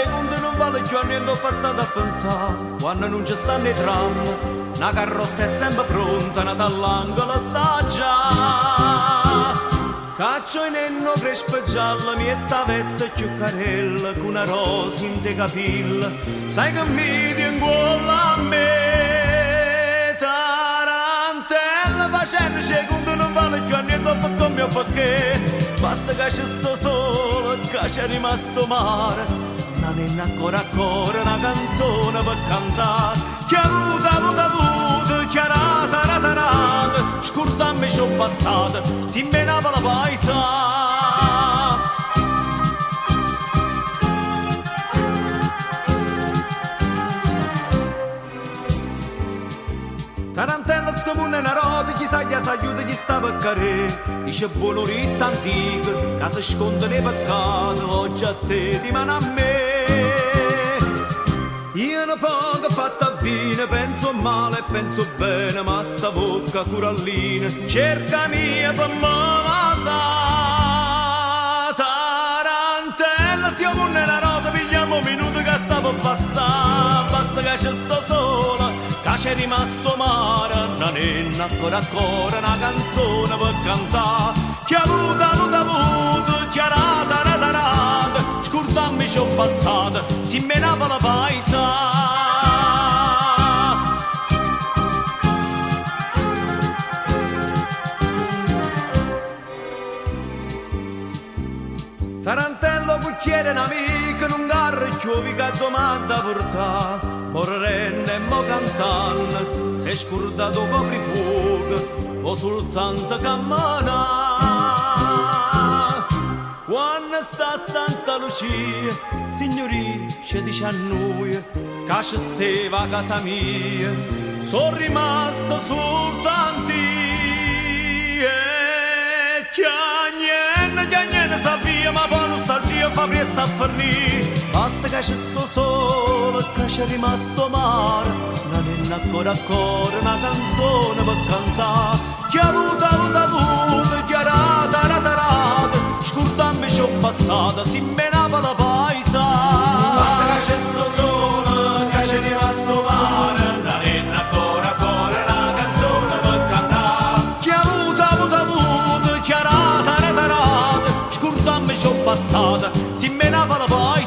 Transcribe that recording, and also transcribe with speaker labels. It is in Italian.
Speaker 1: secondi non vale più a niente, ho passato a pensare. Quando non ci stanno i tram, una carrozza è sempre pronta, nata all'angolo sta già. Caccio in enno crespo giallo, mietta veste più carella, con una rosa in te capilla, sai che mi tinguola a me. Tarantella facendo secondo non vale più a niente, per come o perché, basta che ci sto solo, che c'è rimasto mare. Non è ancora una canzone per cantare, che avuto, chiarata, ratarata, scordammi c'ho passato, si menava la paesa. Tarantella sto mondo è una rota, chissà gli aiuta, chi sta per carre. Dice buono rito antico, che si sconda nei peccati, oggi a te, di mano a me. Io non poco fatta bene, penso male, penso bene, ma sta bocca curallina, cerca mia per me sa. Tarantella, se io mondo è una rota, pigliamo un minuto che sta per passare, basta che ci sto sola, che c'è rimasto mare, non è ancora una canzone per cantare, che avuto, chiarata, ratarata, scordammi c'ho passato, si menava la paesa. Tarantello cucchiere un'amica, non garra chiovi che domanda portà, morrendo e mo cantando, sei scordato coprifuoco, o soltanto cammina. Quando sta a Santa Lucia, signoria ci dice a noi, che ci steva a casa mia, sono rimasto soltanto io, che niente sapia, ma poi nostalgia fa presto a fornire. Basta che ci sto solo, che c'è rimasto mare, non è ancora una canzone per cantare, che avuto, chiarata, ratarata, scordammi c'ho passata, si menava la paesa. Basta che ci sto solo, che c'è rimasto mare, non è ancora una canzone per cantare, che avuto, chiarata, ratarata, scordammi c'ho passata, si menava la paesa.